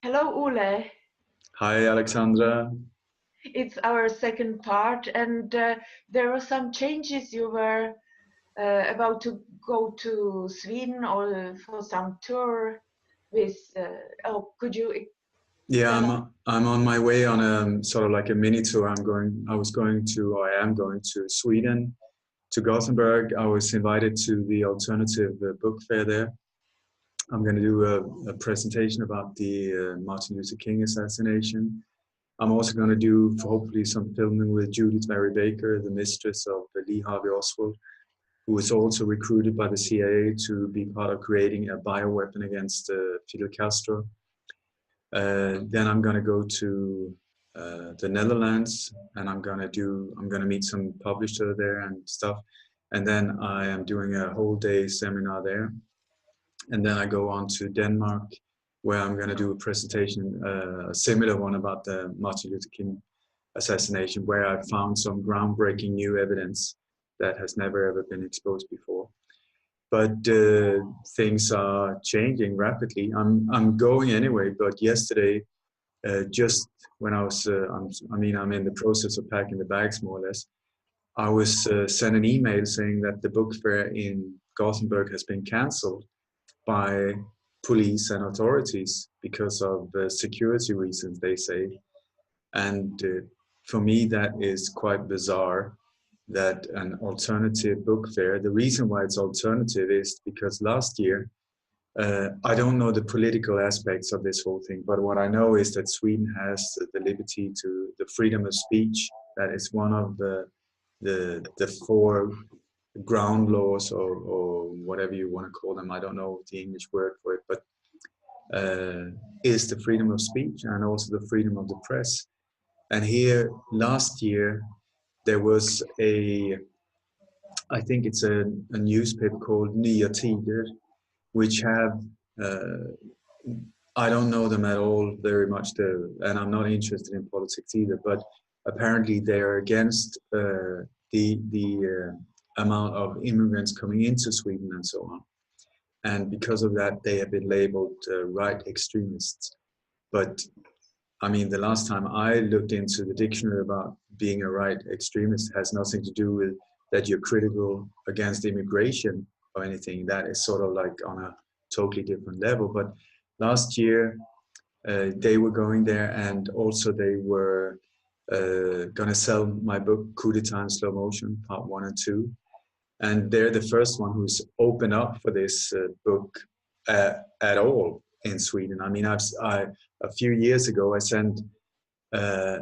Hello, Ole. Hi, Alexandra. It's our second part, and there were some changes. You were about to go to Sweden or for some tour with. Could you Yeah, tell us? I'm on my way on a sort of like a mini tour. I was going to, or I am going to Sweden, to Gothenburg. I was invited to the alternative book fair there. I'm going to do a presentation about the Martin Luther King assassination. I'm also going to do, hopefully, some filming with Judith Mary Baker, the mistress of Lee Harvey Oswald, who was also recruited by the CIA to be part of creating a bioweapon against Fidel Castro. Then I'm gonna go to the Netherlands, and I'm gonna meet some publisher there and stuff. And then I am doing a whole day seminar there. And then I go on to Denmark, where I'm gonna do a presentation, a similar one about the Martin Luther King assassination, where I found some groundbreaking new evidence that has never ever been exposed before. But things are changing rapidly. I'm going anyway, but yesterday, just when I'm in the process of packing the bags more or less, I was sent an email saying that the book fair in Gothenburg has been cancelled by police and authorities because of security reasons, they say. And for me, that is quite bizarre that an alternative book fair, the reason why it's alternative is because last year, I don't know the political aspects of this whole thing, but what I know is that Sweden has the liberty to the freedom of speech. That is one of the four ground laws, or whatever you want to call them. I don't know the English word for it, but is the freedom of speech and also the freedom of the press. And here last year there was I think it's a newspaper called Nya Tider, which have uh, I don't know them at all very much, and I'm not interested in politics either. But apparently, they are against the amount of immigrants coming into Sweden and so on. And because of that, they have been labeled right extremists. But I mean, the last time I looked into the dictionary about being a right extremist has nothing to do with that you're critical against immigration or anything. That is sort of like on a totally different level. But last year, they were going there, and also they were going to sell my book, Coup d'etat in Slow Motion, Part 1 and 2. And they're the first one who's opened up for this book at all in Sweden. I mean, a few years ago, uh,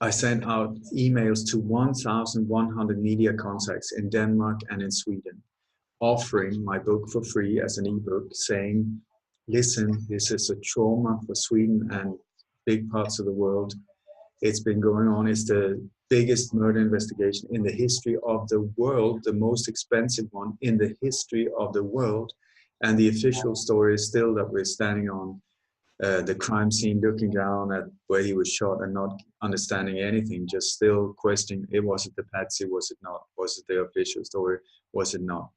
I sent out emails to 1,100 media contacts in Denmark and in Sweden, offering my book for free as an ebook, saying, listen, this is a trauma for Sweden and big parts of the world. It's been going on. It's the biggest murder investigation in the history of the world, the most expensive one in the history of the world. And the official story is still that we're standing on the crime scene, looking down at where he was shot and not understanding anything, just still questioning, was it the patsy, was it not? Was it the official story, was it not?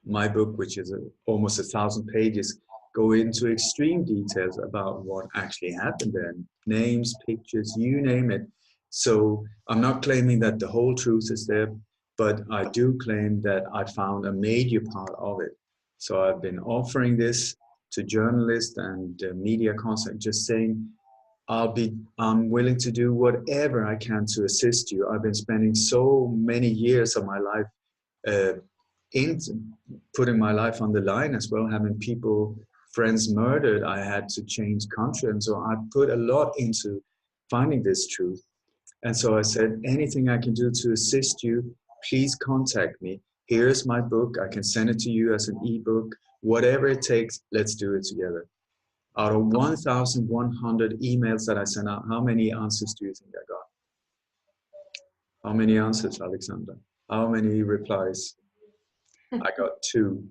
My book, which is almost 1,000 pages, go into extreme details about what actually happened there, names, pictures, you name it. So I'm not claiming that the whole truth is there, but I do claim that I found a major part of it. So I've been offering this to journalists and media contact, just saying, I'm willing to do whatever I can to assist you. I've been spending so many years of my life uh, in putting my life on the line as well, having friends murdered. I had to change country, and so I put a lot into finding this truth. And so I said, anything I can do to assist you, please contact me. Here's my book. I can send it to you as an ebook. Whatever it takes, let's do it together. Out of 1,100 emails that I sent out, how many answers do you think I got? How many answers, Alexander? How many replies? I got two.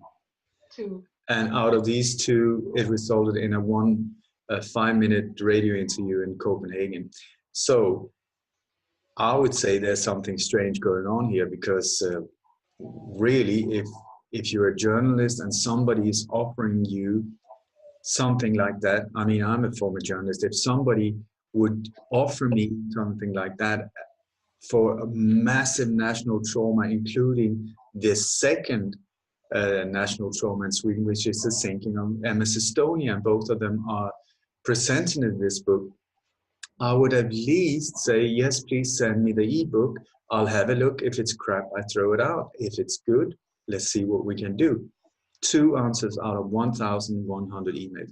Two. And out of these two, it resulted in a 5-minute radio interview in Copenhagen. So I would say there's something strange going on here, because really, if you're a journalist and somebody is offering you something like that. I mean, I'm a former journalist. If somebody would offer me something like that for a massive national trauma, including the second national trauma in Sweden, which is the sinking of MS Estonia, and both of them are presented in this book, I would at least say, yes, please send me the ebook. I'll have a look. If it's crap, I throw it out. If it's good, let's see what we can do. 2 answers out of 1,100 emails.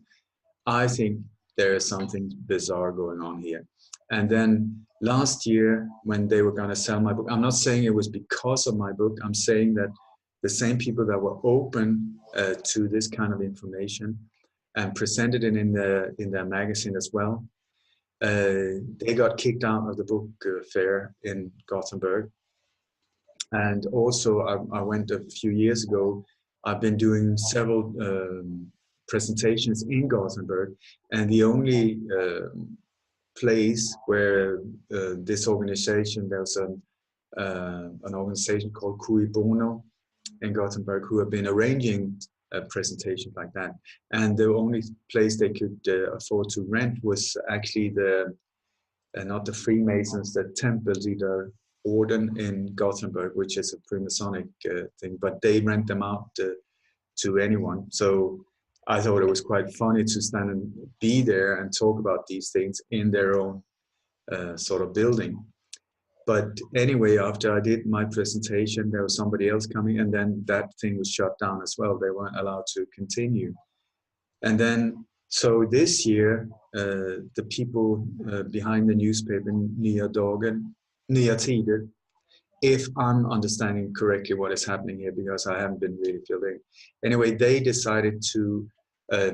I think there is something bizarre going on here. And then last year, when they were going to sell my book, I'm not saying it was because of my book. I'm saying that the same people that were open to this kind of information and presented it in their magazine as well, they got kicked out of the book fair in Gothenburg. And also, I went a few years ago. I've been doing several presentations in Gothenburg, and the only place where this organization, there's an organization called Cui Bono in Gothenburg who have been arranging presentations like that. And the only place they could afford to rent was actually not the Freemasons, the Tempelritter Orden in Gothenburg, which is a Freemasonic thing, but they rent them out to anyone. So I thought it was quite funny to stand and be there and talk about these things in their own sort of building. But anyway, after I did my presentation, there was somebody else coming, and then that thing was shut down as well. They weren't allowed to continue. And then, so this year, the people behind the newspaper, Nya Tider, if I'm understanding correctly what is happening here, because I haven't been really filled in. Anyway, they decided to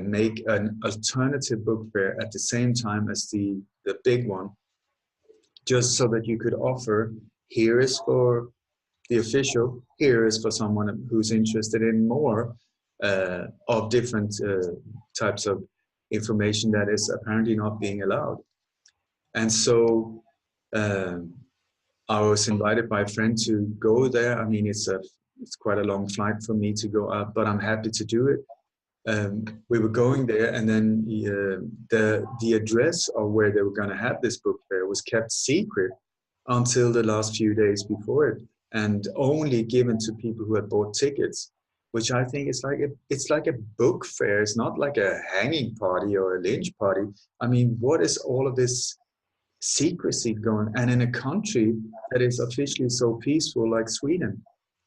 make an alternative book fair at the same time as the big one, just so that you could offer, here is for the official, here is for someone who's interested in more of different types of information that is apparently not being allowed. And so I was invited by a friend to go there. I mean, it's quite a long flight for me to go up, but I'm happy to do it. We were going there, and then the address of where they were going to have this book fair was kept secret until the last few days before it, and only given to people who had bought tickets, which I think is like a book fair. It's not like a hanging party or a lynch party. I mean, what is all of this secrecy going? And in a country that is officially so peaceful like Sweden,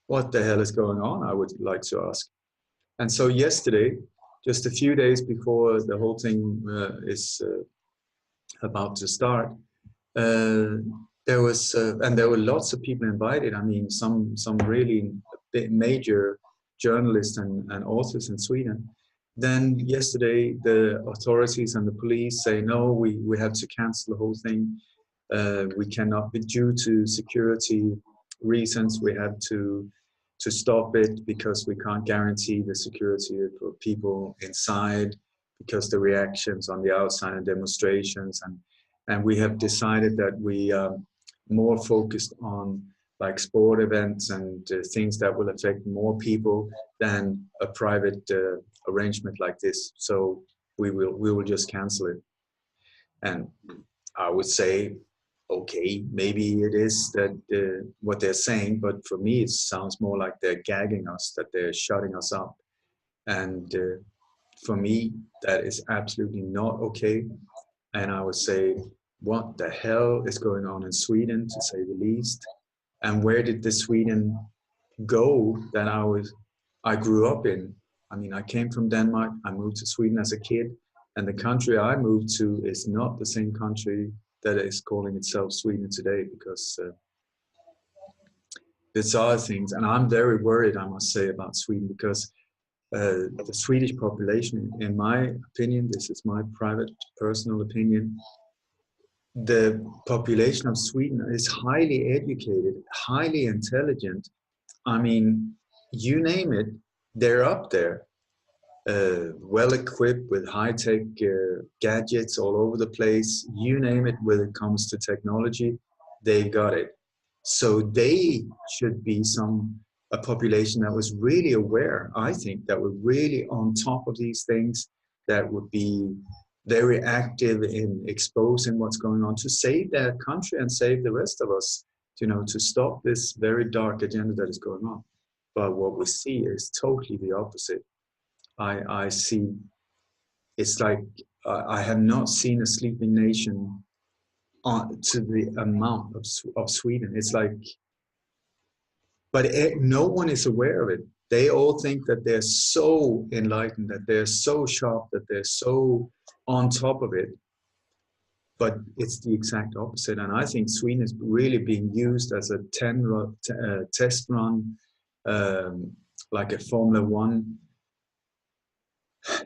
what the hell is going on, I would like to ask. And so yesterday, just a few days before the whole thing is about to start, there was, and there were lots of people invited. I mean, some really major journalists and authors in Sweden. Then yesterday, the authorities and the police say, no, we have to cancel the whole thing. We cannot, due to security reasons, we have to stop it because we can't guarantee the security for people inside, because the reactions on the outside and demonstrations, and we have decided that we are more focused on like sport events and things that will affect more people than a private arrangement like this. So we will just cancel it. And I would say, okay, maybe it is that what they're saying, but for me, it sounds more like they're gagging us, that they're shutting us up. And for me, that is absolutely not okay. And I would say, what the hell is going on in Sweden, to say the least? And where did the Sweden go that I grew up in? I mean, I came from Denmark, I moved to Sweden as a kid, and the country I moved to is not the same country that is calling itself Sweden today, because there's other things. And I'm very worried, I must say, about Sweden, because the Swedish population, in my opinion, this is my private personal opinion, the population of Sweden is highly educated, highly intelligent. I mean, you name it, they're up there. Well equipped with high-tech gadgets all over the place. You name it, when it comes to technology, they got it. So they should be a population that was really aware, I think, that were really on top of these things, that would be very active in exposing what's going on to save their country and save the rest of us, to stop this very dark agenda that is going on. But what we see is totally the opposite. I see, it's like I have not seen a sleeping nation to the amount of Sweden. It's like, but no one is aware of it. They all think that they're so enlightened, that they're so sharp, that they're so on top of it. But it's the exact opposite. And I think Sweden is really being used as a test run, like a Formula One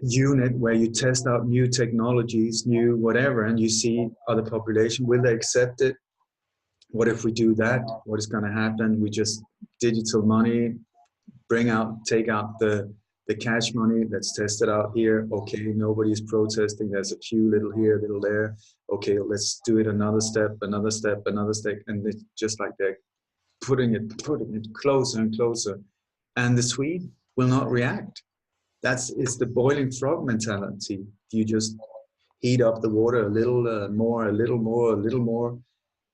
unit where you test out new technologies, new whatever, and you see other population, will they accept it? What if we do that? What is going to happen? We just digital money, take out the cash money. Let's test it out here. Okay, nobody's protesting. There's a few little here, little there. Okay, let's do it another step, another step, another step, and it's just like they're putting it closer and closer. And the Swede will not react. It's the boiling frog mentality. You just heat up the water a little more, a little more, a little more.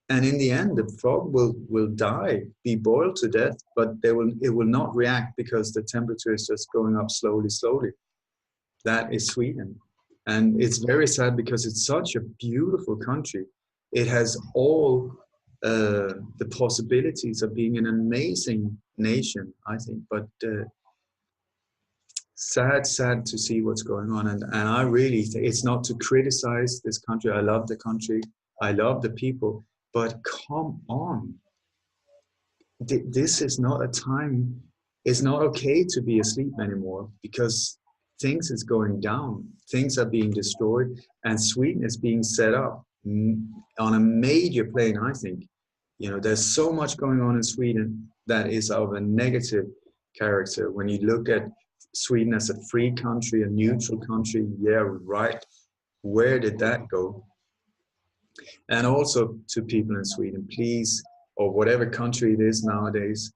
And in the end, the frog will die, be boiled to death, but it will not react because the temperature is just going up slowly, slowly. That is Sweden. And it's very sad because it's such a beautiful country. It has all the possibilities of being an amazing nation, I think. But sad to see what's going on. And I really think it's not to criticize this country. I love the country. I love the people. But come on, this is not a time, it's not okay to be asleep anymore because things is going down, things are being destroyed, and Sweden is being set up on a major plane, I think. There's so much going on in Sweden that is of a negative character. When you look at Sweden as a free country, a neutral country, yeah, right, where did that go? And also to people in Sweden, please, or whatever country it is nowadays,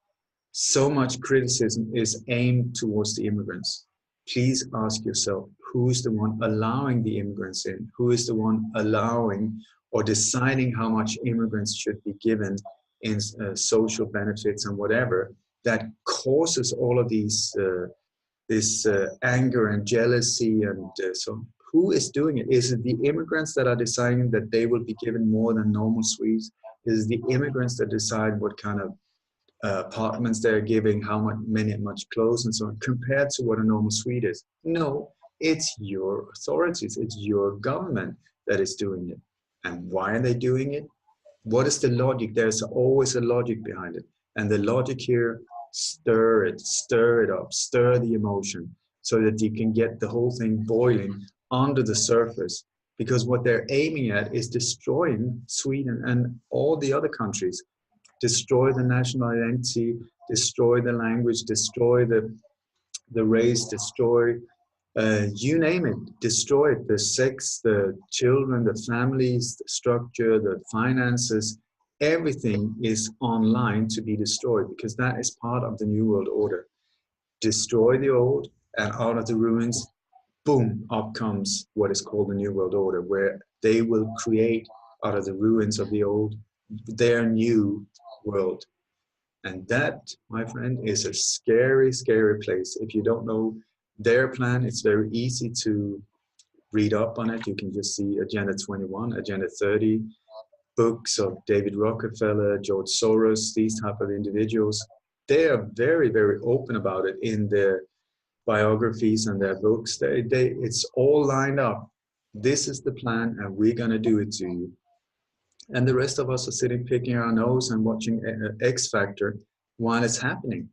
so much criticism is aimed towards the immigrants. Please ask yourself, who is the one allowing the immigrants in? Who is the one allowing or deciding how much immigrants should be given in social benefits and whatever that causes all of these this anger and jealousy and so who is doing it? Is it the immigrants that are deciding that they will be given more than normal Swedes? Is it the immigrants that decide what kind of apartments they're giving, how much clothes and so on, compared to what a normal Swede is? No, it's your authorities, it's your government that is doing it. And why are they doing it? What is the logic? There's always a logic behind it. And the logic here, stir it up, stir the emotion so that you can get the whole thing boiling under the surface, because what they're aiming at is destroying Sweden and all the other countries, destroy the national identity, destroy the language, destroy the race, destroy you name it, destroy it, the sex, the children, the families, the structure, the finances, everything is online to be destroyed because that is part of the New World Order. Destroy the old, and out of the ruins, boom, up comes what is called the New World Order, where they will create out of the ruins of the old their new world. And that, my friend, is a scary, scary place. If you don't know their plan, it's very easy to read up on it. You can just see Agenda 21, Agenda 30, books of David Rockefeller, George Soros, these type of individuals. They are very, very open about it in their biographies and their books. It's all lined up. This is the plan, and we're going to do it to you. And the rest of us are sitting, picking our nose and watching X Factor while it's happening.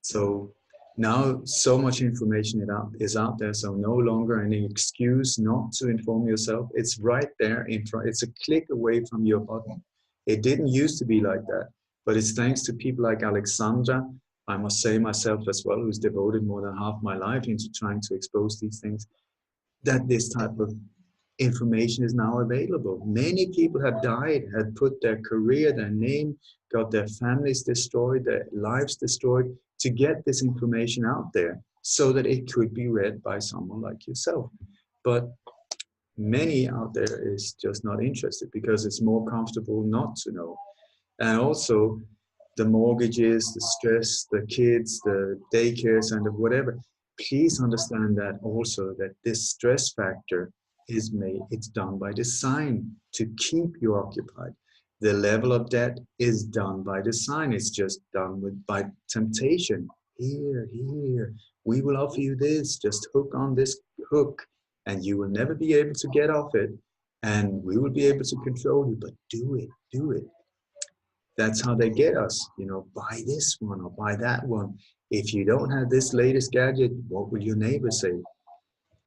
So now so much information is out there, so no longer any excuse not to inform yourself. It's right there in front. It's a click away from your button. It didn't used to be like that, but it's thanks to people like Alexandra, I must say myself as well, who's devoted more than half my life into trying to expose these things, that this type of information is now available. Many people have died, had put their career, their name, got their families destroyed, their lives destroyed to get this information out there. so that it could be read by someone like yourself. But many out there is just not interested because it's more comfortable not to know. And also the mortgages, the stress, the kids, the daycares, and the whatever. Please understand that also that this stress factor is made, it's done by design to keep you occupied. The level of debt is done by design. It's just done with by temptation. Here, we will offer you this. Just hook on this hook, and you will never be able to get off it. And we will be able to control you. But do it, do it. That's how they get us, you know, buy this one or buy that one. If you don't have this latest gadget, what will your neighbor say?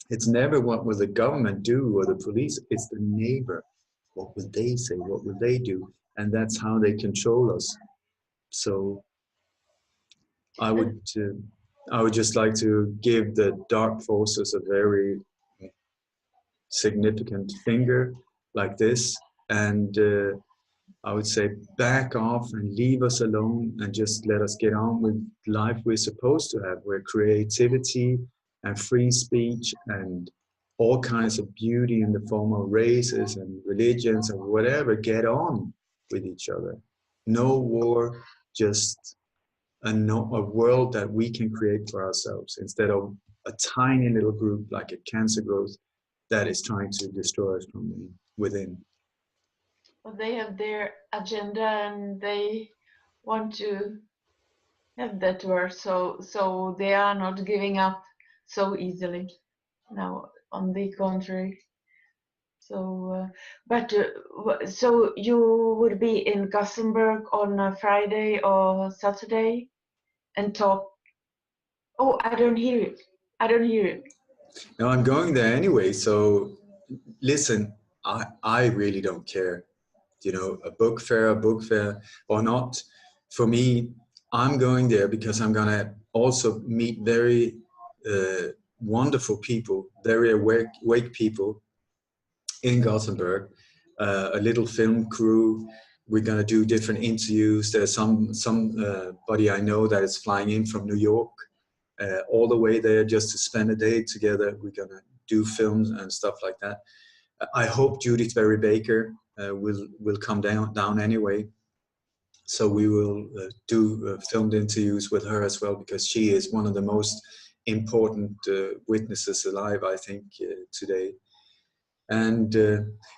It's never what will the government do or the police, it's the neighbor. What will they say? What will they do? And that's how they control us. So I would, And uh, I would just like to give the dark forces a very significant finger like this, and I would say back off and leave us alone and just let us get on with life we're supposed to have, where creativity and free speech and all kinds of beauty in the form of races and religions and whatever get on with each other. No war, just a world that we can create for ourselves instead of a tiny little group like a cancer growth that is trying to destroy us from within. well, they have their agenda and they want to have that word, so they are not giving up so easily. Now, on the contrary. So, so you would be in Gothenburg on a Friday or Saturday and talk. Oh, I don't hear it. I don't hear it. No, I'm going there anyway. So listen, I really don't care. You know, a book fair or not. For me, I'm going there because I'm gonna also meet very wonderful people, very awake people in Gothenburg. A little film crew. We're gonna do different interviews. There's somebody I know that is flying in from New York all the way there just to spend a day together. We're gonna do films and stuff like that. I hope Judith Berry Baker will come down anyway. So we will do filmed interviews with her as well because she is one of the most important witnesses alive, I think, today. And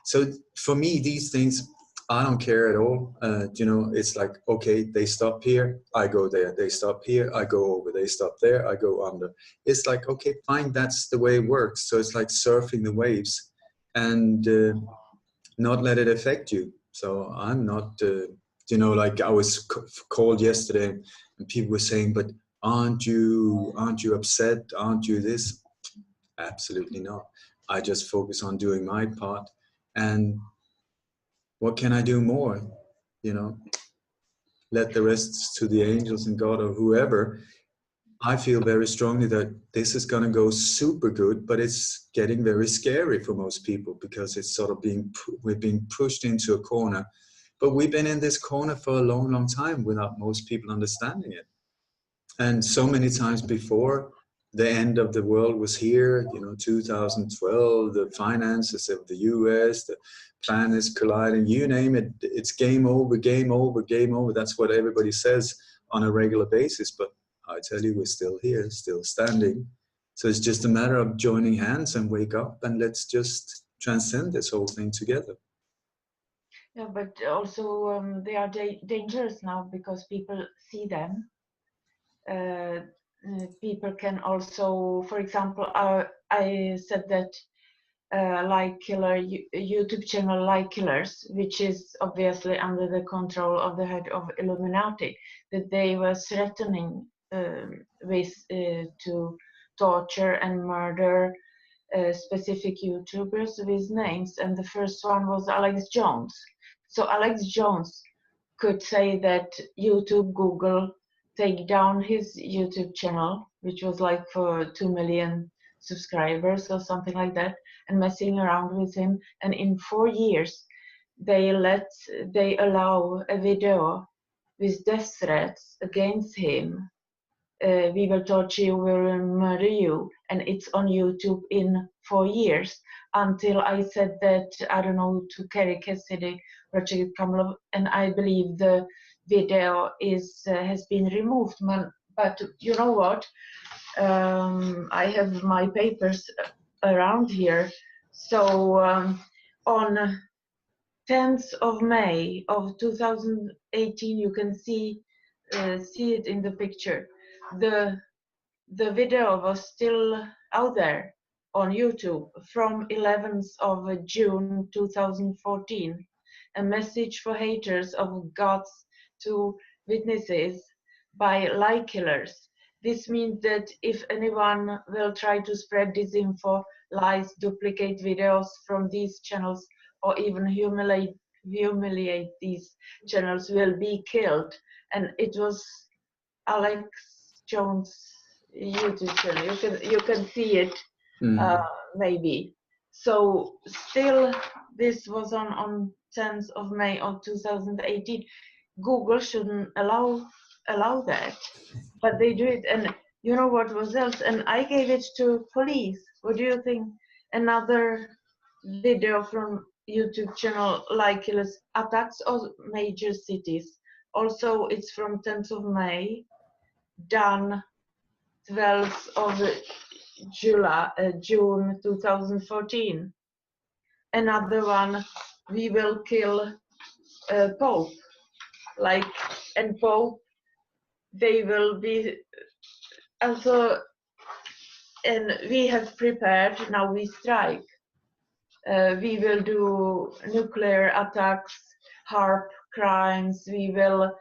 so for me, these things, I don't care at all. You know, it's like, okay, they stop here, I go there. They stop here, I go over. They stop there, I go under. It's like, okay, fine, that's the way it works. So it's like surfing the waves and not let it affect you. So I'm not, you know, like I was called yesterday and people were saying, but aren't you upset? Aren't you this? Absolutely not. I just focus on doing my part. And what can I do more? You know, let the rest to the angels and God or whoever. I feel very strongly that this is going to go super good, but it's getting very scary for most people because it's sort of we're being pushed into a corner. But we've been in this corner for a long, long time without most people understanding it. And so many times before, the end of the world was here, you know, 2012, the finances of the US, the planets colliding, you name it, it's game over, game over, game over. That's what everybody says on a regular basis. But I tell you, we're still here, still standing. So it's just a matter of joining hands and wake up and let's just transcend this whole thing together. Yeah, but also they are dangerous now because people see them. People can also, for example, I said that like killer YouTube channel like killers, which is obviously under the control of the head of Illuminati, that they were threatening with to torture and murder specific YouTubers with names, and the first one was Alex Jones. So Alex Jones could say that YouTube, Google take down his YouTube channel, which was like for 2 million subscribers or something like that, and messing around with him. And in 4 years, they allow a video with death threats against him we will torture you, we will murder you, and it's on YouTube in 4 years. Until I said that, I don't know, to Kerry Cassidy, Roger Kamlov, and I believe the video has been removed. But you know what? I have my papers around here. So on 10th of May of 2018, you can see it in the picture. The video was still out there on YouTube from 11th of June 2014. A message for haters of God's two witnesses by lie killers. This means that if anyone will try to spread disinfo, lies, duplicate videos from these channels, or even humiliate these channels, will be killed. And it was Alex Jones YouTube channel. You can see it maybe. So still, this was on 10th of May of 2018. Google shouldn't allow that, but they do it. And you know what was else? And I gave it to police. What do you think? Another video from YouTube channel like killers attacks of major cities. Also, it's from 10th of May, done 12th of June 2014. Another one, we will kill Pope. Like, and Pope, they will be also, and we have prepared, now we strike. We will do nuclear attacks, harp crimes, we will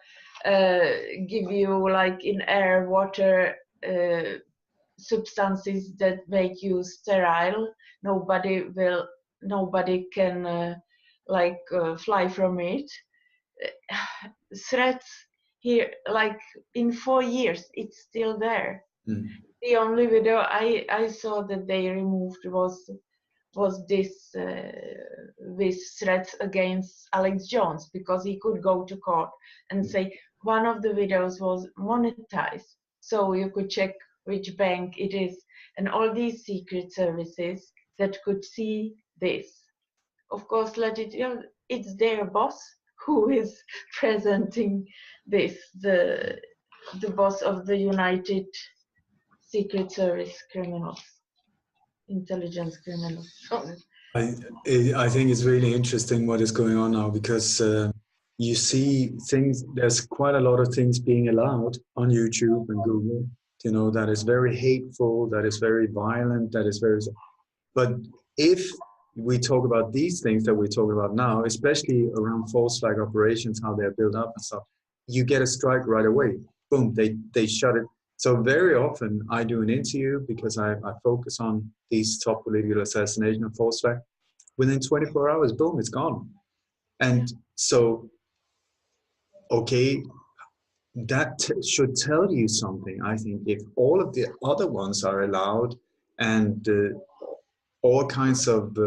give you, like in air, water, substances that make you sterile. Nobody can fly from it. Threats here, like in 4 years, it's still there. The only video I saw that they removed was this with threats against Alex Jones, because he could go to court and say one of the videos was monetized, so you could check which bank it is, and all these secret services that could see this. Of course, it's their boss who is presenting this, the boss of the United Secret Service criminals, intelligence criminals. I think it's really interesting what is going on now, because you see things, there's quite a lot of things being allowed on YouTube and Google, you know, that is very hateful, that is very violent, that is very, but if we talk about these things that we talk about now, especially around false flag operations, how they're built up and stuff, you get a strike right away. Boom, they shut it. So very often I do an interview because I focus on these top political assassination and false flag. Within 24 hours, boom, it's gone. And so, okay, that should tell you something, I think. If all of the other ones are allowed, and all kinds of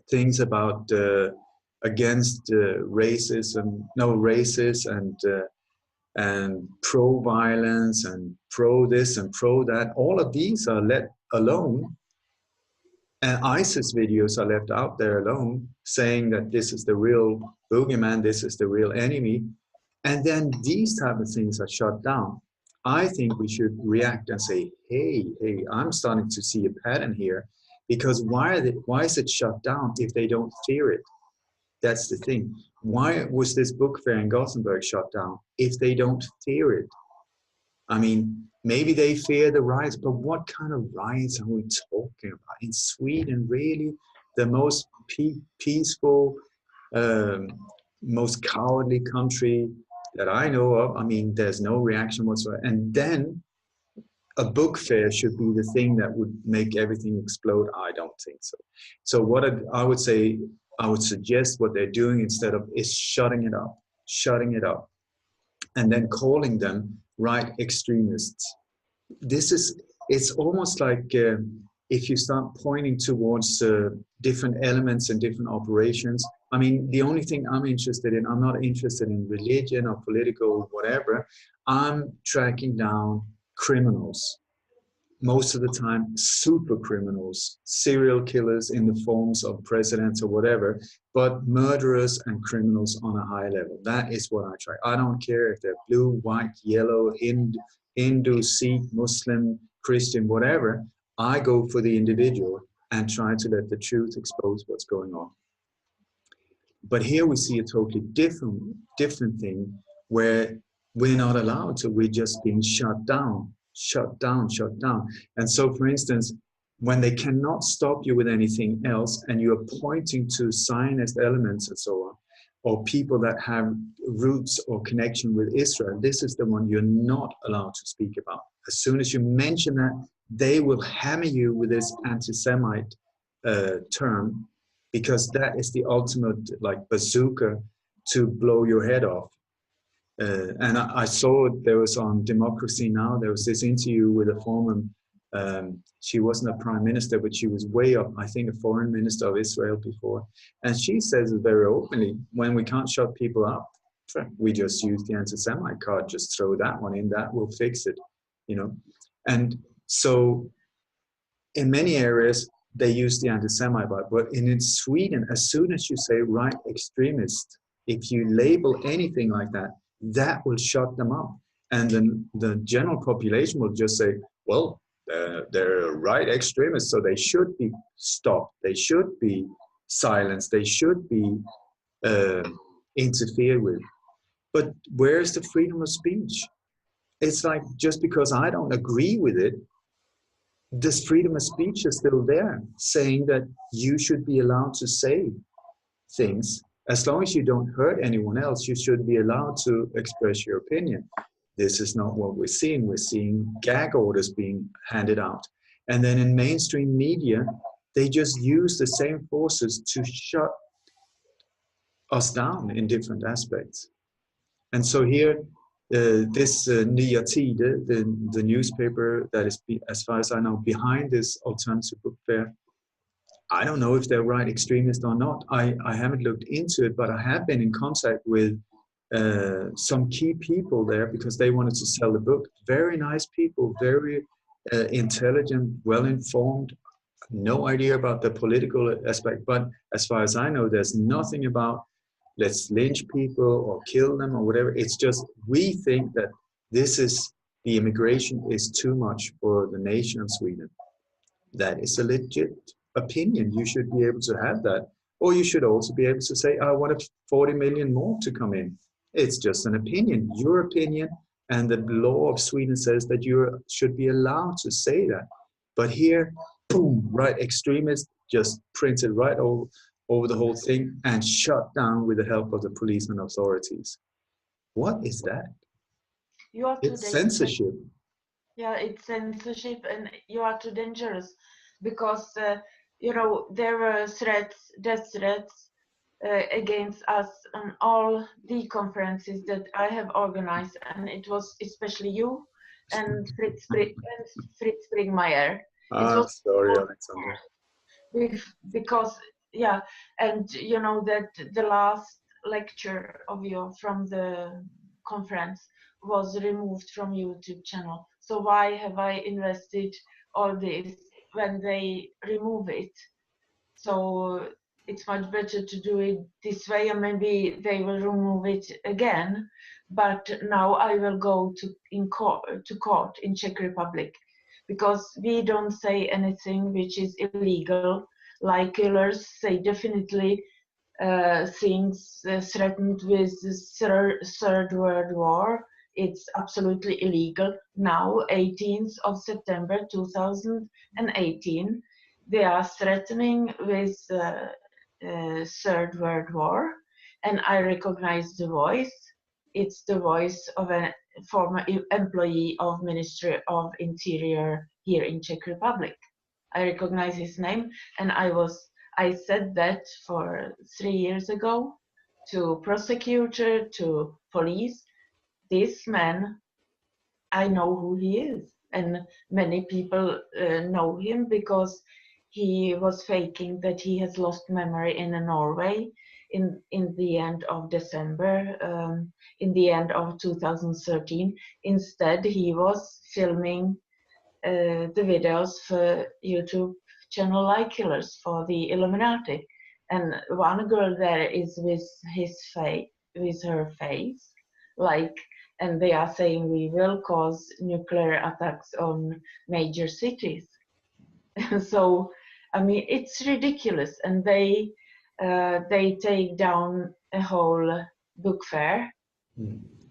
things about against racism, and pro-violence and pro this and pro that, all of these are let alone, and ISIS videos are left out there alone, saying that this is the real boogeyman, this is the real enemy, and then these type of things are shut down. I think we should react and say, hey, I'm starting to see a pattern here, because why is it shut down if they don't fear it? That's the thing. Why was this book fair in Gothenburg shut down if they don't fear it? I mean, maybe they fear the riots, but what kind of riots are we talking about? In Sweden, really, the most peaceful, most cowardly country that I know of. I mean, there's no reaction whatsoever. And then a book fair should be the thing that would make everything explode. I don't think so. So what I would say, I would suggest what they're doing instead of is shutting it up, and then calling them right extremists. It's almost like if you start pointing towards different elements and different operations. I mean, the only thing I'm interested in, I'm not interested in religion or political whatever. I'm tracking down criminals, most of the time super criminals, serial killers in the forms of presidents or whatever, but murderers and criminals on a high level. That is what I try. I don't care if they're blue, white, yellow, Hindu, Sikh, Muslim, Christian, whatever. I go for the individual and try to let the truth expose what's going on. But here we see a totally different thing where we're not allowed to, we're just being shut down. And so, for instance, when they cannot stop you with anything else and you're pointing to Zionist elements and so on, or people that have roots or connection with Israel, this is the one you're not allowed to speak about. As soon as you mention that, they will hammer you with this anti-Semite term, because that is the ultimate like bazooka to blow your head off. And I saw there was on Democracy Now! There was this interview with a former, she wasn't a prime minister, but she was way up, I think a foreign minister of Israel before. And she says it very openly, when we can't shut people up, we just use the anti-Semite card, just throw that one in, that will fix it, you know. And so in many areas, they use the anti-Semite, but in Sweden, as soon as you say right extremist, if you label anything like that, that will shut them up. And then the general population will just say, well, they're right extremists, so they should be stopped, they should be silenced, they should be interfered with. But where's the freedom of speech? It's like, just because I don't agree with it, this freedom of speech is still there, saying that you should be allowed to say things. As long as you don't hurt anyone else, you should be allowed to express your opinion. This is not what we're seeing. We're seeing gag orders being handed out. And then in mainstream media, they just use the same forces to shut us down in different aspects. And so here, this Nya Tider, the newspaper that is, as far as I know, behind this alternative book fair, I don't know if they're right extremist or not. I haven't looked into it, but I have been in contact with some key people there because they wanted to sell the book. Very nice people, very intelligent, well-informed, no idea about the political aspect. But as far as I know, there's nothing about let's lynch people or kill them or whatever. It's just, we think that the immigration is too much for the nation of Sweden. That is a legit opinion. You should be able to have that. Or you should also be able to say, I want 40 million more to come in. It's just an opinion, your opinion. And the law of Sweden says that you should be allowed to say that. But here, boom, right extremists just printed right over the whole thing and shut down with the help of the police and authorities. What is that? It's censorship. Yeah, it's censorship, and you are too dangerous because you know, there were threats, death threats against us on all the conferences that I have organized, and it was especially you and Fritz Springmeier. Sorry, Alexander. Because yeah, and you know that the last lecture of you from the conference was removed from YouTube channel. So why have I invested all this when they remove it? So it's much better to do it this way, and maybe they will remove it again. But now I will go to court in Czech Republic, because we don't say anything which is illegal. Like killers say definitely things threatened with the Third World War. It's absolutely illegal. Now, 18th of September 2018, they are threatening with Third World War, and I recognize the voice. It's the voice of a former employee of Ministry of Interior here in Czech Republic. I recognize his name, and I said that for 3 years ago to prosecutor, to police. This man, I know who he is, and many people know him because he was faking that he has lost memory in Norway in the end of December, in the end of 2013. Instead, he was filming the videos for YouTube channel Like Killers for the Illuminati, and one girl there is with her face, like, and they are saying we will cause nuclear attacks on major cities. So, I mean, it's ridiculous, and they take down a whole book fair,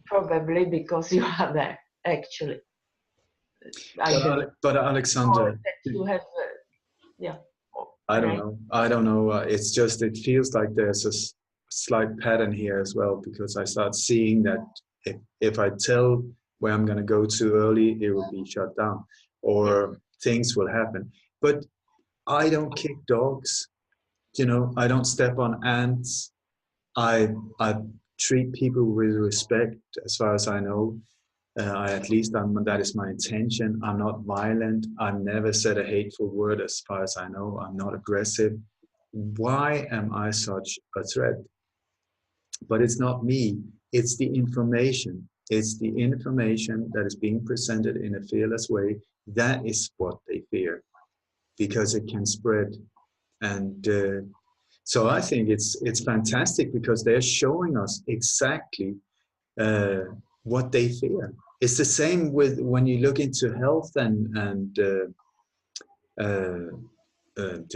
probably because you are there, actually. But Alexander, That you have, yeah. I don't know. I don't know. It's just, it feels like there's a slight pattern here as well, because I start seeing that if I tell where I'm going to go too early, it will be shut down, or things will happen. But I don't kick dogs, you know, I don't step on ants. I treat people with respect, as far as I know. That is my intention. I'm not violent. I've never said a hateful word, as far as I know. I'm not aggressive. Why am I such a threat? But it's not me. It's the information. It's the information that is being presented in a fearless way. That is what they fear, because it can spread. And so I think it's fantastic, because they're showing us exactly what they fear. It's the same with when you look into health and you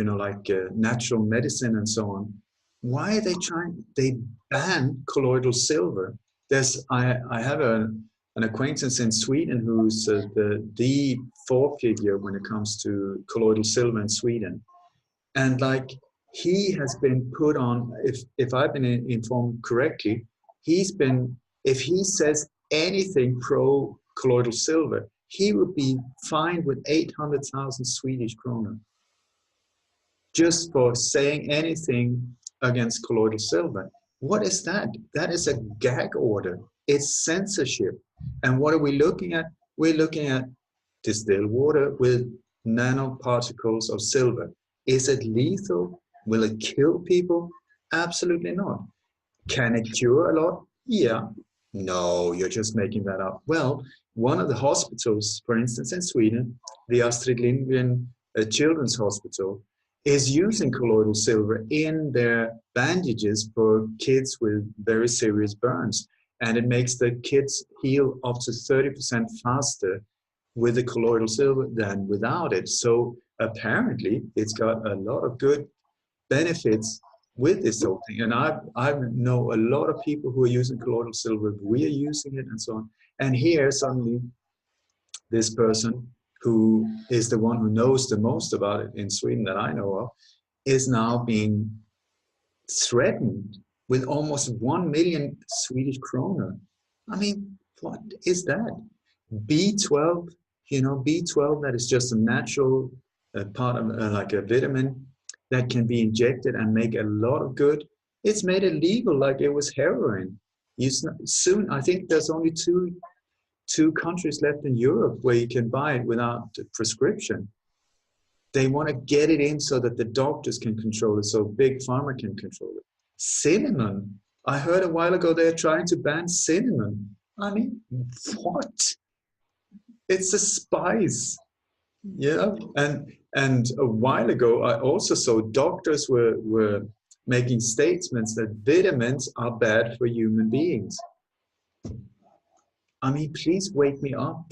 know, like natural medicine and so on. Why are they ban colloidal silver? I have an acquaintance in Sweden who's the forefigure when it comes to colloidal silver in Sweden. And like, he has been put on, if I've been informed correctly, if he says anything pro colloidal silver, he would be fined with 800,000 Swedish kronor just for saying anything against colloidal silver. What is that? That is a gag order. It's censorship. And what are we looking at? We're looking at distilled water with nanoparticles of silver. Is it lethal? Will it kill people? Absolutely not. Can it cure a lot? Yeah. No, you're just making that up. Well, one of the hospitals, for instance, in Sweden, the Astrid Lindgren Children's Hospital, is using colloidal silver in their bandages for kids with very serious burns. And it makes the kids heal up to 30% faster with the colloidal silver than without it. So apparently it's got a lot of good benefits with this whole thing. And I know a lot of people who are using colloidal silver. We are using it and so on. And here suddenly this person, who is the one who knows the most about it in Sweden that I know of, is now being threatened with almost 1 million Swedish kroner. I mean, what is that? B12, you know, B12, that is just a natural part of like a vitamin that can be injected and make a lot of good. It's made illegal like it was heroin. Soon, I think there's only two countries left in Europe where you can buy it without a prescription. They want to get it in so that the doctors can control it, so big pharma can control it. Cinnamon. I heard a while ago they're trying to ban cinnamon. I mean, what? It's a spice. Yeah. And a while ago, I also saw doctors were making statements that vitamins are bad for human beings. I mean, please wake me up.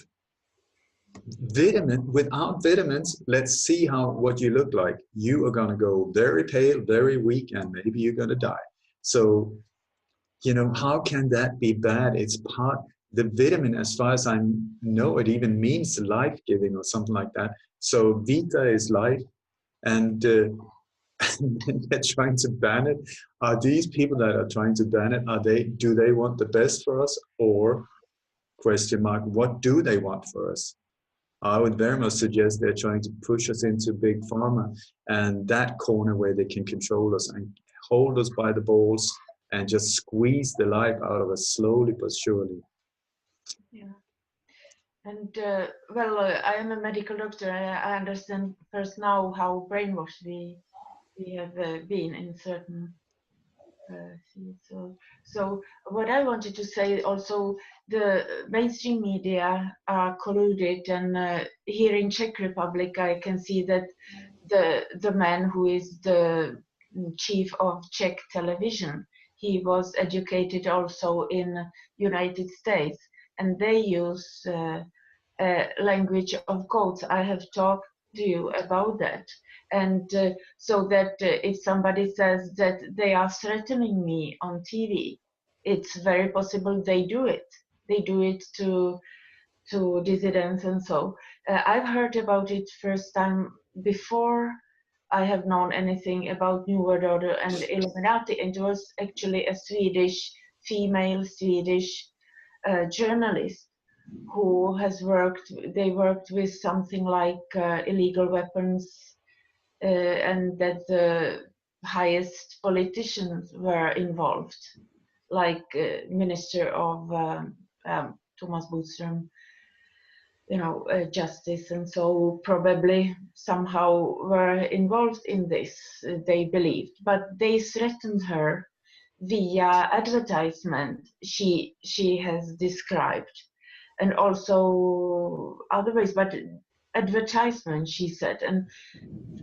Without vitamins, let's see what you look like. You are going to go very pale, very weak, and maybe you're going to die. So, you know, how can that be bad? It's the vitamin, as far as I know, it even means life-giving or something like that. So vita is life, and they're trying to ban it. Are these people that are trying to ban it, do they want the best for us, or question mark, what do they want for us? I would very much suggest they're trying to push us into big pharma and that corner where they can control us and hold us by the balls and just squeeze the life out of us slowly but surely. Yeah. And well, I am a medical doctor. I understand first now how brainwashed we have been in certain So what I wanted to say also, the mainstream media are colluded, and here in Czech Republic, I can see that the man who is the chief of Czech television, he was educated also in United States, and they use language of codes. I have talked to you about that. And so that if somebody says that they are threatening me on TV, it's very possible they do it. They do it to dissidents and so. I've heard about it first time before I have known anything about New World Order and Illuminati. It was actually a female Swedish journalist who has worked, they worked with something like illegal weapons, and that the highest politicians were involved, like Minister of Thomas Bodström, justice, and so probably somehow were involved in this, they believed. But they threatened her via advertisement she has described, and also other ways, but advertisement, she said. And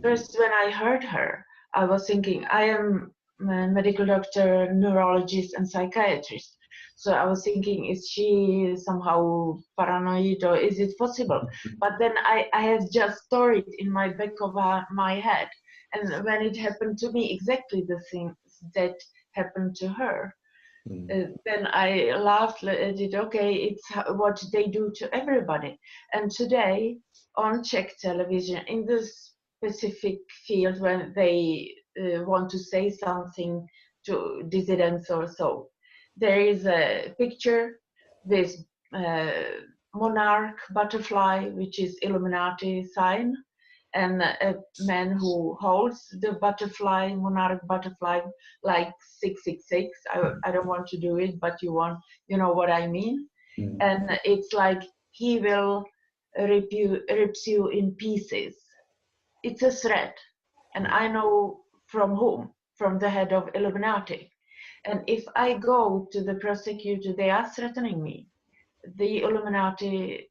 first, when I heard her, I was thinking, I am a medical doctor, neurologist, and psychiatrist. So I was thinking, is she somehow paranoid, or is it possible? But then I had just stored it in my back of my head. And when it happened to me, exactly the things that happened to her, then I laughed at it. Okay, it's what they do to everybody. And today on Czech television, in this specific field, when they want to say something to dissidents or so, there is a picture with monarch butterfly, which is Illuminati sign, and a man who holds the butterfly, monarch butterfly, like 666. I don't want to do it, but you know what I mean. And it's like he will rips you in pieces. It's a threat, and I know from whom, from the head of Illuminati. And if I go to the prosecutor, they are threatening me. The Illuminati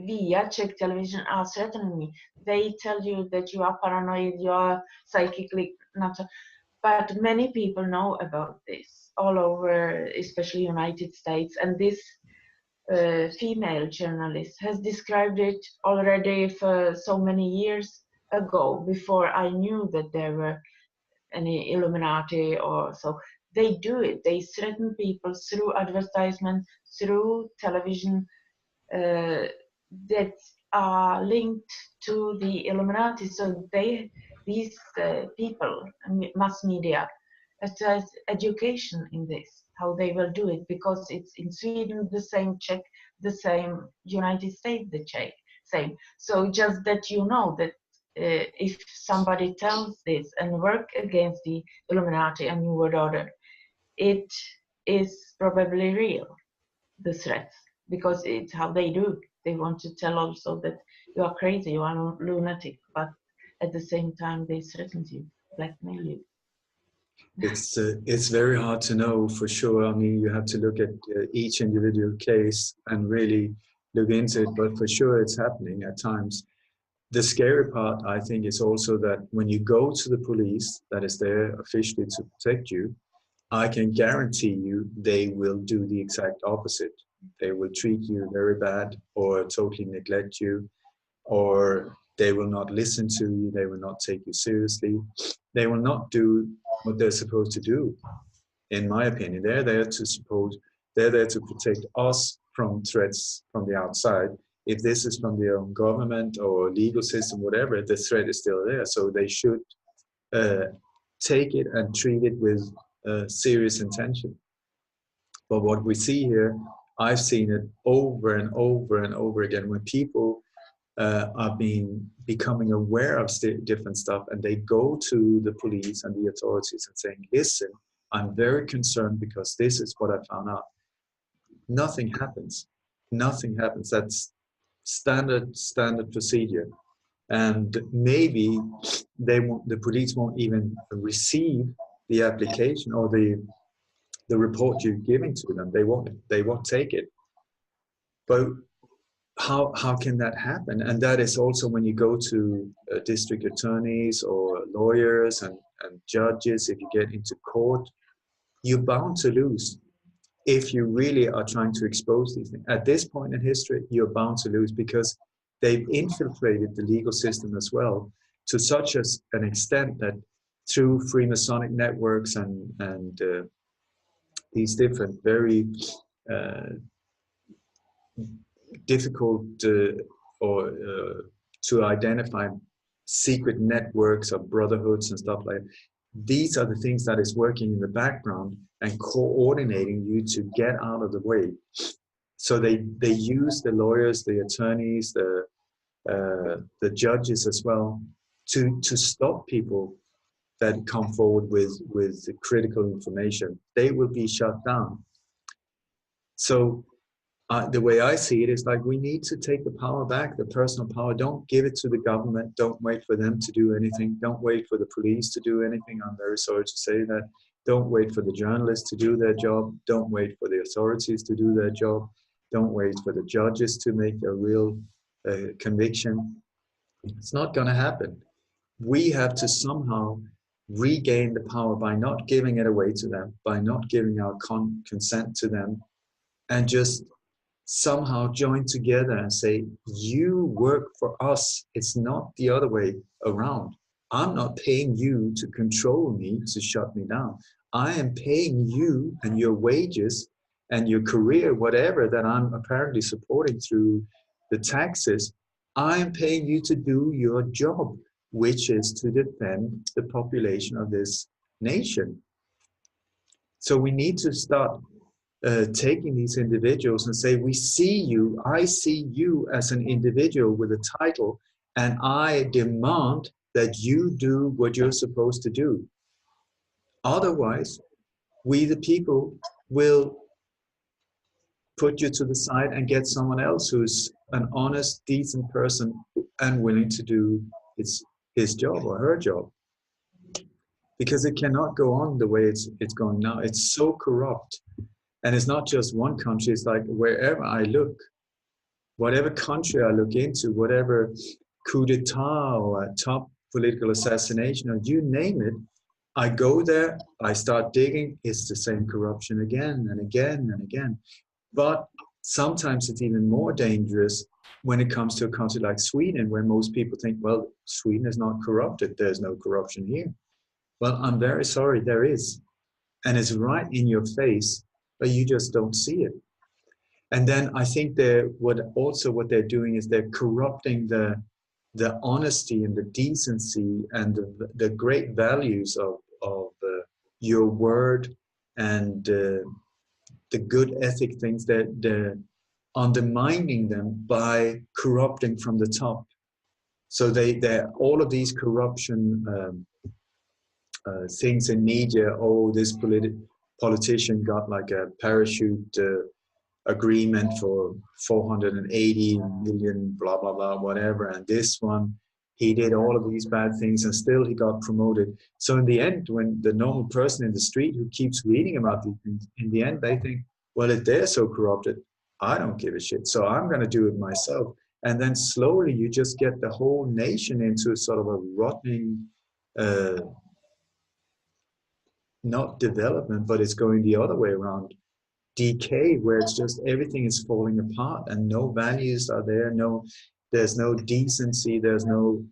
via Czech television are threatening me. They tell you that you are paranoid, you are psychically not. But many people know about this all over, especially United States. And this female journalist has described it already for so many years ago, before I knew that there were any Illuminati or so. They do it. They threaten people through advertisement, through television, that are linked to the Illuminati. So these people, mass media, has education in this, how they will do it, because it's in Sweden the same, Czech the same, United States the Czech same. So just that you know that if somebody tells this and work against the Illuminati and New World Order, it is probably real, the threats, because it's how they do. They want to tell also that you are crazy, you are a lunatic, but at the same time they threaten you, blackmail you. It's very hard to know for sure. I mean, you have to look at each individual case and really look into it, but for sure it's happening at times. The scary part, I think, is also that when you go to the police that is there officially to protect you, I can guarantee you they will do the exact opposite. They will treat you very bad, or totally neglect you, or they will not listen to you, they will not take you seriously. They will not do what they're supposed to do, in my opinion. They're there to protect us from threats from the outside. If this is from their own government or legal system, whatever, the threat is still there. So they should take it and treat it with serious intention. But what we see here, I've seen it over and over and over again, when people are becoming aware of different stuff, and they go to the police and the authorities and saying, listen, I'm very concerned because this is what I found out. Nothing happens. Nothing happens. That's standard procedure. And maybe the police won't even receive the application or the report you're giving to them. They won't take it. But how can that happen? And that is also when you go to district attorneys or lawyers and judges, if you get into court, you're bound to lose. If you really are trying to expose these things at this point in history, you're bound to lose because they've infiltrated the legal system as well to such an extent that through Freemasonic networks and these different very difficult to identify secret networks of brotherhoods and stuff like that. These are the things that is working in the background and coordinating you to get out of the way. So they use the lawyers, the attorneys, the judges as well to stop people that come forward with critical information. They will be shut down. So the way I see it is like we need to take the power back, the personal power. Don't give it to the government. Don't wait for them to do anything. Don't wait for the police to do anything. I'm very sorry to say that. Don't wait for the journalists to do their job. Don't wait for the authorities to do their job. Don't wait for the judges to make a real conviction. It's not going to happen. We have to somehow regain the power by not giving it away to them, by not giving our consent to them, and just somehow join together and say, you work for us. It's not the other way around. I'm not paying you to control me, to shut me down. I am paying you and your wages and your career, whatever that I'm apparently supporting through the taxes. I am paying you to do your job, which is to defend the population of this nation. So we need to start taking these individuals and say, we see you, I see you as an individual with a title, and I demand that you do what you're supposed to do. Otherwise, we the people will put you to the side and get someone else who's an honest, decent person and willing to do his job or her job. Because it cannot go on the way it's going now. It's so corrupt. And it's not just one country, it's like wherever I look, whatever country I look into, whatever coup d'etat or a top political assassination, or you name it, I go there, I start digging, it's the same corruption again and again and again. But sometimes it's even more dangerous when it comes to a country like Sweden, where most people think, well, Sweden is not corrupted, there's no corruption here. Well, I'm very sorry, there is. And it's right in your face, but you just don't see it. And then I think what they're doing is they're corrupting the honesty and the decency and the great values of your word and the good ethic things. They're undermining them by corrupting from the top. So they're all of these corruption things in media. Oh, this politician got like a parachute agreement for 480 million, blah, blah, blah, whatever. And this one, he did all of these bad things and still he got promoted. So in the end, when the normal person in the street who keeps reading about these things, in the end, they think, well, if they're so corrupted, I don't give a shit. So I'm going to do it myself. And then slowly you just get the whole nation into sort of a rotting, not development, but it's going the other way around. Decay, where it's just everything is falling apart and no values are there. There's no decency, there's no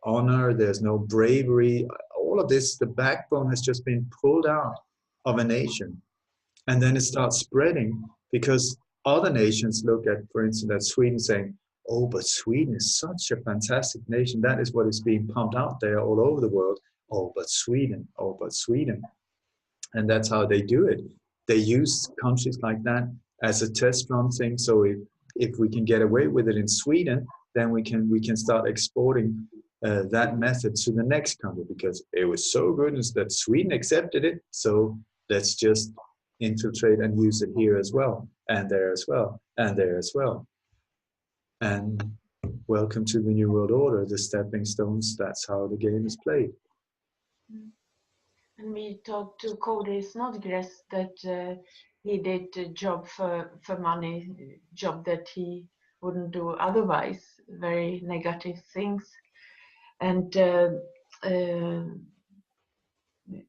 honor, there's no bravery. All of this, the backbone has just been pulled out of a nation. And then it starts spreading because other nations look at, for instance, at Sweden saying, oh, but Sweden is such a fantastic nation. That is what is being pumped out there all over the world. Oh, but Sweden, oh, but Sweden. And that's how they do it. They use countries like that as a test run thing. So if we can get away with it in Sweden, then we can start exporting that method to the next country because it was so good that Sweden accepted it. So let's just infiltrate and use it here as well, and there as well, and there as well. And welcome to the New World Order, the stepping stones. That's how the game is played. And we talked to Cody Snodgrass that he did a job for money, job that he wouldn't do otherwise, very negative things. And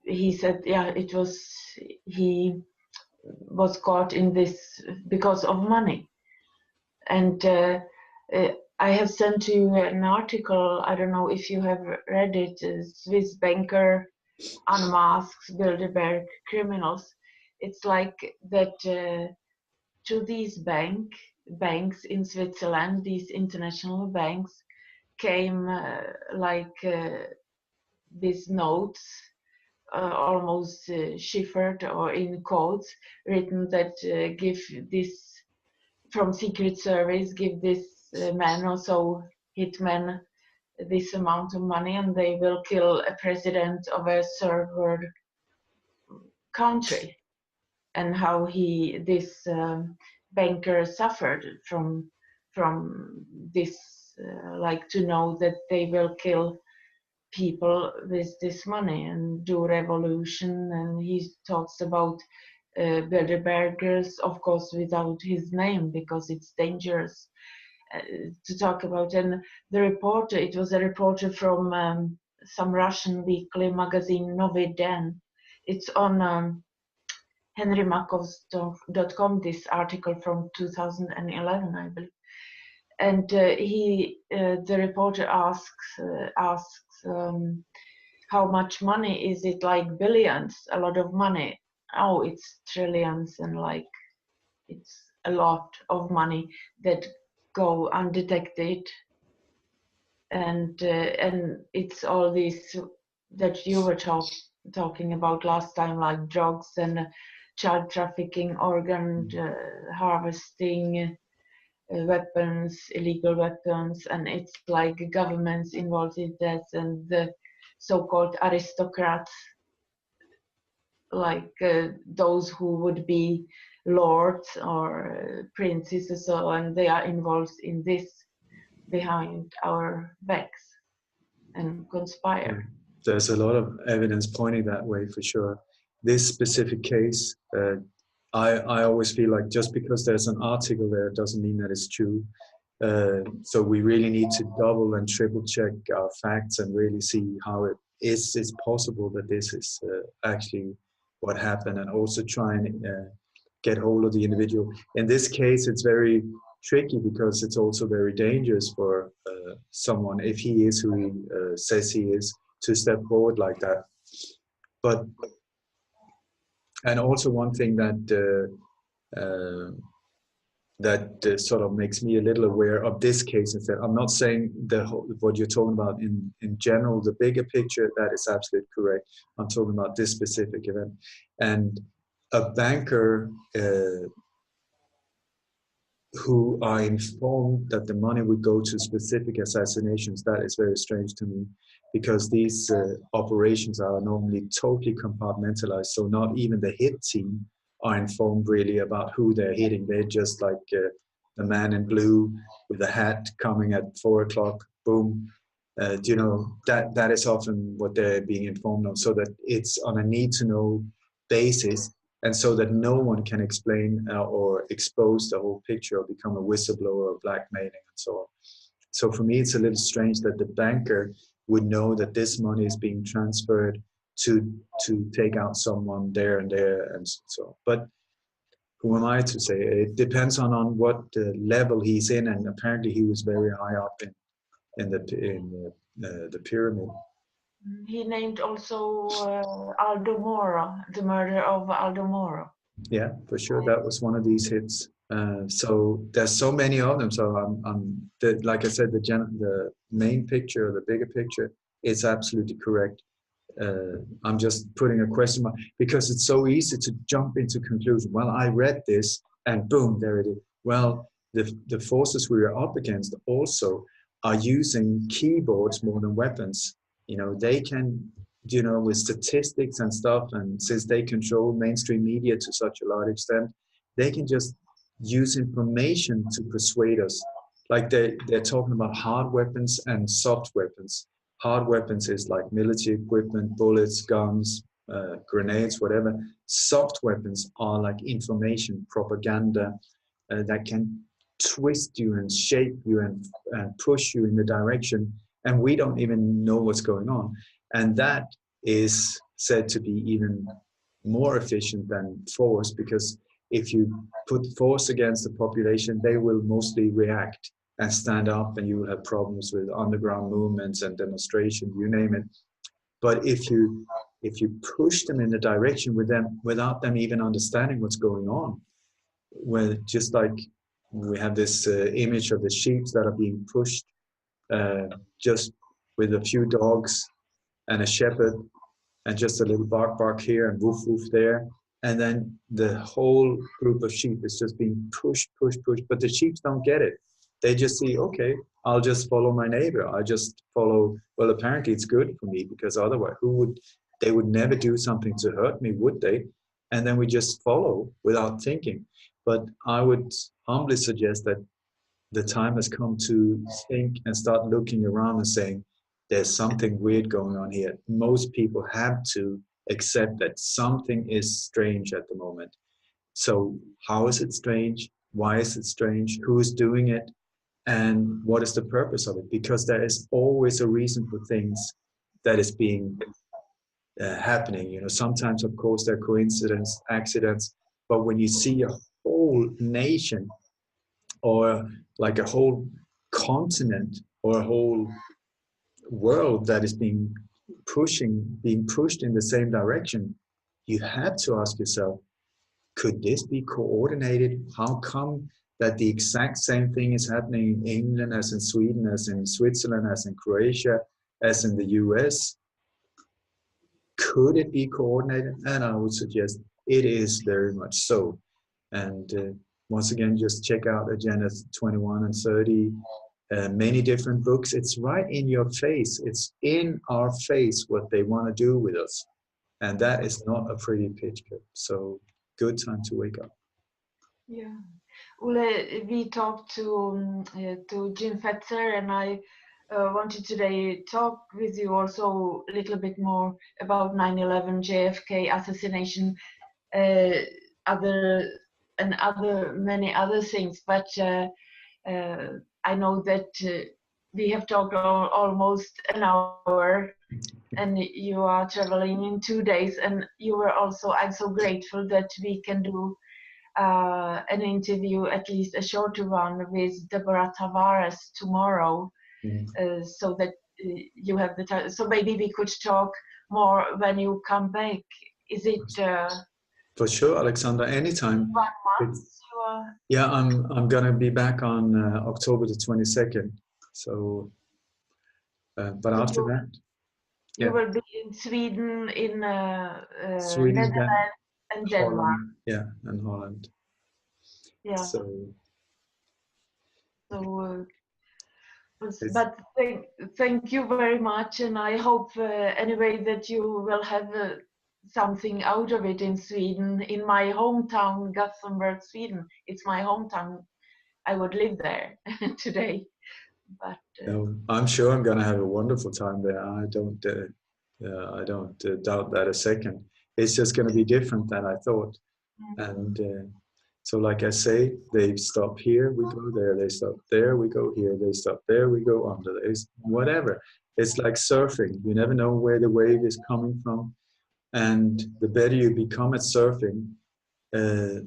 he said, yeah, he was caught in this because of money. And I have sent to you an article, I don't know if you have read it, Swiss banker unmasks Bilderberg criminals. It's like that to these banks in Switzerland, these international banks, came these notes, almost chiffered or in codes, written that give this from Secret Service, give this man or so hitman this amount of money, and they will kill a president of a third world country. And how this banker suffered from this, like to know that they will kill people with this money and do revolution. And he talks about Bilderbergers, of course, without his name because it's dangerous to talk about. And the reporter, it was a reporter from some Russian weekly magazine, Novy Den. It's on henrymakov.com, this article from 2011, I believe. And the reporter asks how much money is it, like billions, a lot of money. Oh, it's trillions, and like it's a lot of money that go undetected. And it's all this that you were talking about last time, like drugs and child trafficking, organ harvesting, weapons, illegal weapons, and it's like governments involved in that, and the so-called aristocrats, like those who would be lords or princes or so, and they are involved in this behind our backs and conspire. There's a lot of evidence pointing that way for sure. This specific case, I always feel like just because there's an article there doesn't mean that it's true. So we really need to double and triple check our facts and really see how it's possible that this is actually what happened, and also try and get hold of the individual. In this case, it's very tricky because it's also very dangerous for someone, if he is who he says he is, to step forward like that. But and also one thing that sort of makes me a little aware of this case is that I'm not saying what you're talking about in general, the bigger picture, that is absolutely correct. I'm talking about this specific event. And a banker who are informed that the money would go to specific assassinations, that is very strange to me, because these operations are normally totally compartmentalized. So not even the hit team are informed really about who they're hitting. They're just like the man in blue with a hat coming at 4 o'clock, boom. You know, that is often what they're being informed of, so that it's on a need to know basis, and so that no one can explain or expose the whole picture or become a whistleblower or blackmailing and so on. So for me, it's a little strange that the banker would know that this money is being transferred to take out someone there and there and so on. But who am I to say? It depends on what level he's in, and apparently he was very high up in the pyramid. He named also Aldo Moro, the murder of Aldo Moro. Yeah, for sure. That was one of these hits. So there's so many of them. So like I said, the main picture, the bigger picture, is absolutely correct. I'm just putting a question mark because it's so easy to jump into conclusion. Well, I read this and boom, there it is. Well, the forces we are up against also are using keyboards more than weapons. You know, they can, you know, with statistics and stuff, and since they control mainstream media to such a large extent, they can just use information to persuade us. Like they're talking about hard weapons and soft weapons. Hard weapons is like military equipment, bullets, guns, grenades, whatever. Soft weapons are like information, propaganda that can twist you and shape you and push you in the direction, and we don't even know what's going on. And that is said to be even more efficient than force, because if you put force against the population, they will mostly react and stand up, and you will have problems with underground movements and demonstration, you name it. But if you push them in a direction with them without them even understanding what's going on, well, just like we have this image of the sheep that are being pushed just with a few dogs and a shepherd and just a little bark bark here and woof woof there, and then the whole group of sheep is just being pushed pushed pushed, but the sheep don't get it. They just see, okay, I'll just follow my neighbor, I just follow, well, apparently it's good for me, because otherwise they would never do something to hurt me, would they? And then we just follow without thinking. But I would humbly suggest that the time has come to think and start looking around and saying, there's something weird going on here. Most people have to accept that something is strange at the moment. So how is it strange? Why is it strange? Who is doing it? And what is the purpose of it? Because there is always a reason for things that is being happening. You know, sometimes, of course, there are coincidences, accidents, but when you see a whole nation or like a whole continent or a whole world that is being pushed in the same direction, you have to ask yourself, could this be coordinated? How come that the exact same thing is happening in England as in Sweden, as in Switzerland, as in Croatia, as in the US? Could it be coordinated? And I would suggest it is very much so. And once again, just check out Agenda 21 and 30, many different books. It's right in your face. It's in our face what they want to do with us. And that is not a pretty picture. So good time to wake up. Yeah. Ule, we talked to Jim Fetzer, and I wanted today talk with you also a little bit more about 9/11, JFK assassination, uh, other many other things. But I know that we have talked almost an hour, and you are traveling in 2 days, and you were also. I'm so grateful that we can do an interview, at least a shorter one, with Deborah Tavares tomorrow, so that you have the time. So maybe we could talk more when you come back. Is it for sure, Alexander? Anytime. 1 month? Yeah, I'm gonna be back on October the 22nd. So, but after that, you will be in Sweden, in Sweden, Netherlands, and Denmark. Holland, yeah, and Holland. Yeah. So but thank you very much, and I hope anyway that you will have something out of it in Sweden, in my hometown, Gothenburg, Sweden. It's my hometown. I would live there today. But I'm sure I'm going to have a wonderful time there. I don't doubt that a second. It's just going to be different than I thought. And so, like I say, they stop here, we go there. They stop there, we go here. They stop there, we go under. It's whatever. It's like surfing. You never know where the wave is coming from. And the better you become at surfing, the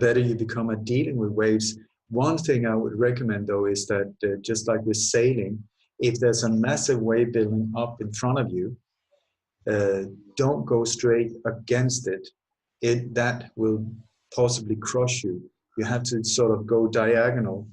better you become at dealing with waves. One thing I would recommend, though, is that just like with sailing, if there's a massive wave building up in front of you, don't go straight against it. That will possibly crush you. You have to sort of go diagonal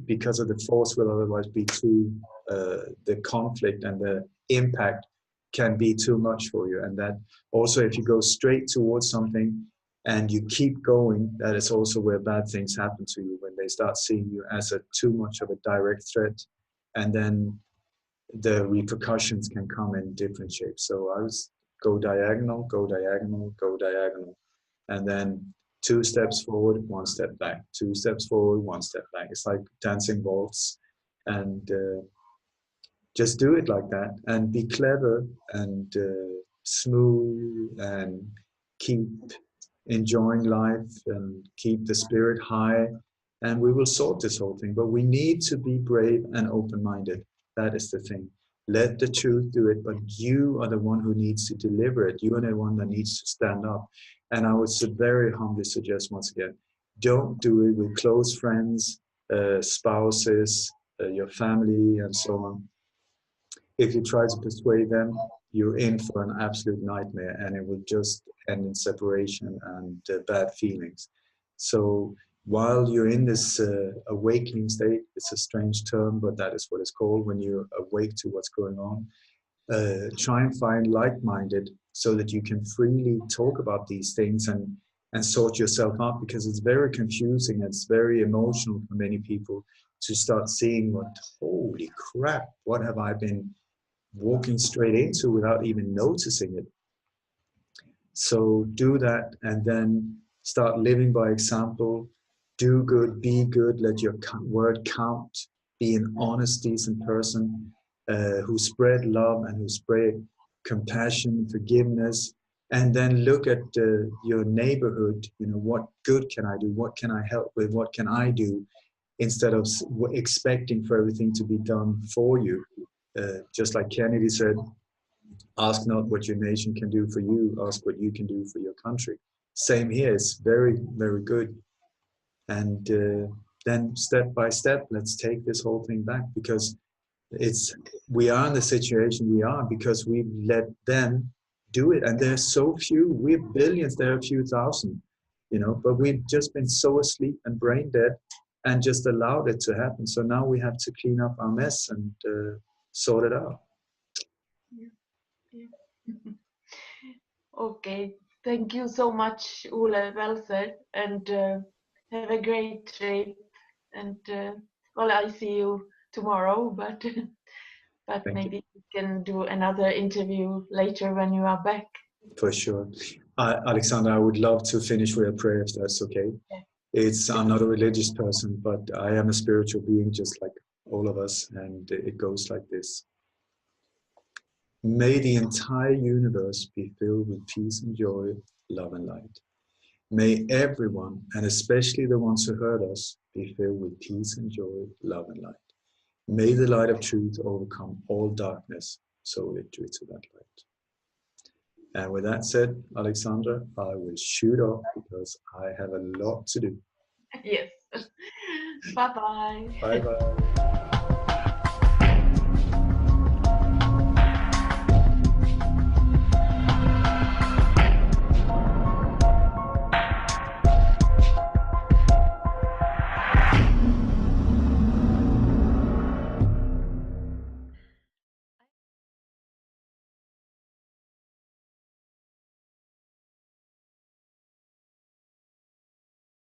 because of the force will otherwise be too, the conflict and the impact can be too much for you. And that also, if you go straight towards something and you keep going, that is also where bad things happen to you, when they start seeing you as too much of a direct threat. And then the repercussions can come in different shapes. So I was go diagonal, go diagonal, go diagonal. And then 2 steps forward, 1 step back, 2 steps forward, 1 step back. It's like dancing waltz. And just do it like that and be clever and smooth and keep enjoying life and keep the spirit high, and we will sort this whole thing. But we need to be brave and open-minded. That is the thing. Let the truth do it, but you are the one who needs to deliver it. You are the one that needs to stand up. And I would very humbly suggest once again, don't do it with close friends, spouses, your family, and so on. If you try to persuade them, you're in for an absolute nightmare, and it will just end in separation and bad feelings. So while you're in this awakening state, it's a strange term, but that is what it's called when you're awake to what's going on. Try and find like-minded so that you can freely talk about these things and sort yourself out, because it's very confusing. It's very emotional for many people to start seeing holy crap, what have I been walking straight into without even noticing it. So do that, and then start living by example. Do good, be good, let your word count. Be an honest, decent person who spread love and who spread compassion, forgiveness. And then look at your neighborhood. What good can I do? What can I help with? What can I do? Instead of expecting for everything to be done for you. Just like Kennedy said, ask not what your nation can do for you, ask what you can do for your country. Same here, it's very, very good. And then step by step, let's take this whole thing back, because we are in the situation we are because we let them do it. And there's so few, we're billions, there are a few thousand, but we've just been so asleep and brain dead and just allowed it to happen. So now we have to clean up our mess and sort it out. Yeah. Okay, thank you so much, Ole. Well said, and have a great trip. And well, I see you tomorrow, but but Thank you. maybe we can do another interview later when you are back. For sure. Alexandra, I would love to finish with a prayer if that's okay. Yeah. I'm not a religious person, but I am a spiritual being just like all of us, and it goes like this. May the entire universe be filled with peace and joy, love and light. May everyone, and especially the ones who hurt us, be filled with peace and joy, love and light. May the light of truth overcome all darkness, so victory to that light. And with that said, Alexandra, I will shoot off because I have a lot to do. Yes. Bye-bye. Bye-bye.